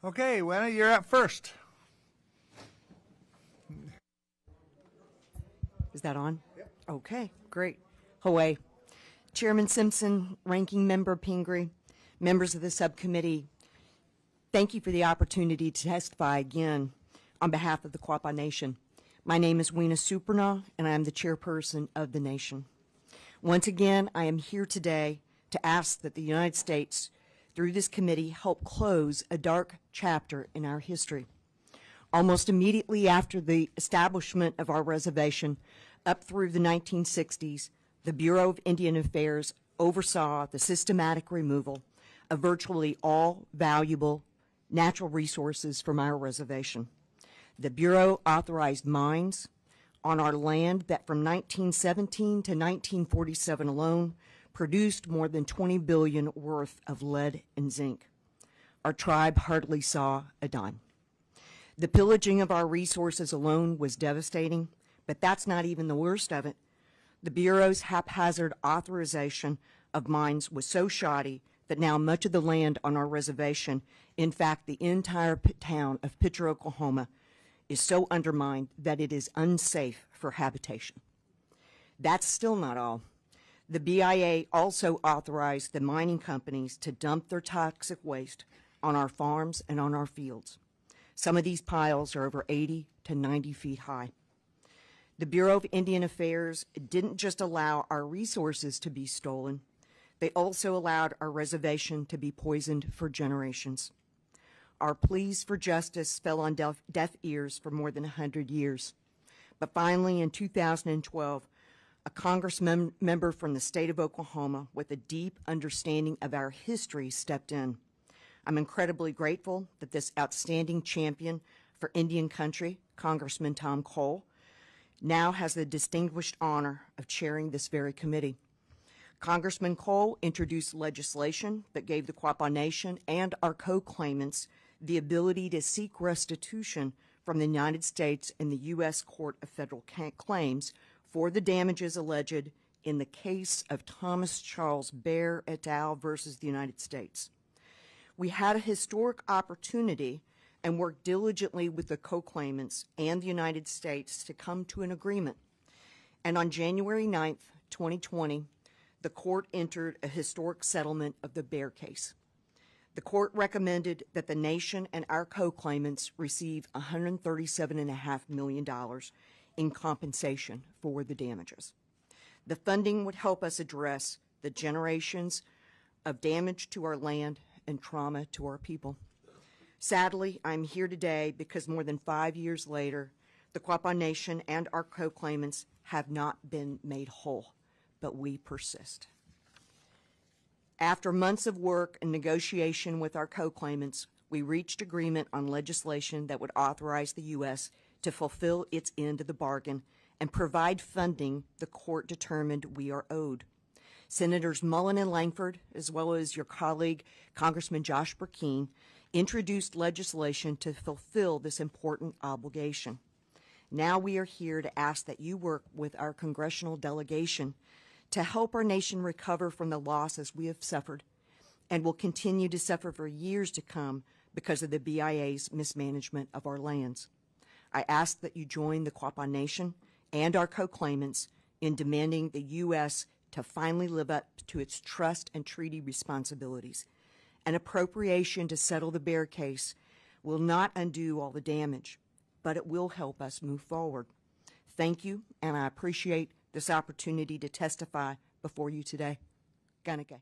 Okay, Wena, you're up first. Is that on? Yep. Okay, great. Hawaii. Chairman Simpson, Ranking Member Pingree, members of the subcommittee, thank you for the opportunity to testify again on behalf of the Quapaw Nation. My name is Wena Supernaw, and I am the chairperson of the nation. Once again, I am here today to ask that the United States, through this committee, help close a dark chapter in our history. Almost immediately after the establishment of our reservation, up through the 1960s, the Bureau of Indian Affairs oversaw the systematic removal of virtually all valuable natural resources from our reservation. The Bureau authorized mines on our land that from 1917 to 1947 alone produced more than 20 billion worth of lead and zinc. Our tribe hardly saw a dime. The pillaging of our resources alone was devastating, but that's not even the worst of it. The Bureau's haphazard authorization of mines was so shoddy that now much of the land on our reservation, in fact the entire town of Pitcher, Oklahoma, is so undermined that it is unsafe for habitation. That's still not all. The BIA also authorized the mining companies to dump their toxic waste on our farms and on our fields. Some of these piles are over 80 to 90 feet high. The Bureau of Indian Affairs didn't just allow our resources to be stolen, they also allowed our reservation to be poisoned for generations. Our pleas for justice fell on deaf ears for more than 100 years. But finally, in 2012, a Congress member from the state of Oklahoma with a deep understanding of our history stepped in. I'm incredibly grateful that this outstanding champion for Indian country, Congressman Tom Cole, now has the distinguished honor of chairing this very committee. Congressman Cole introduced legislation that gave the Quapaw Nation and our co-claimants the ability to seek restitution from the United States in the U.S. Court of Federal Claims for the damages alleged in the case of Thomas Charles Bear et al. Versus the United States. We had a historic opportunity and worked diligently with the co-claimants and the United States to come to an agreement. And on January 9th, 2020, the court entered a historic settlement of the Bear case. The court recommended that the nation and our co-claimants receive $137.5 million in compensation for the damages. The funding would help us address the generations of damage to our land and trauma to our people. Sadly, I'm here today because more than 5 years later, the Quapaw Nation and our co-claimants have not been made whole, but we persist. After months of work and negotiation with our co-claimants, we reached agreement on legislation that would authorize the U.S. to fulfill its end of the bargain and provide funding the court determined we are owed. Senators Mullen and Langford, as well as your colleague, Congressman Josh Burkeen, introduced legislation to fulfill this important obligation. Now we are here to ask that you work with our congressional delegation to help our nation recover from the losses we have suffered and will continue to suffer for years to come because of the BIA's mismanagement of our lands. I ask that you join the Quapaw Nation and our co-claimants in demanding the U.S. to finally live up to its trust and treaty responsibilities. An appropriation to settle the Bear case will not undo all the damage, but it will help us move forward. Thank you, and I appreciate this opportunity to testify before you today. Ganake.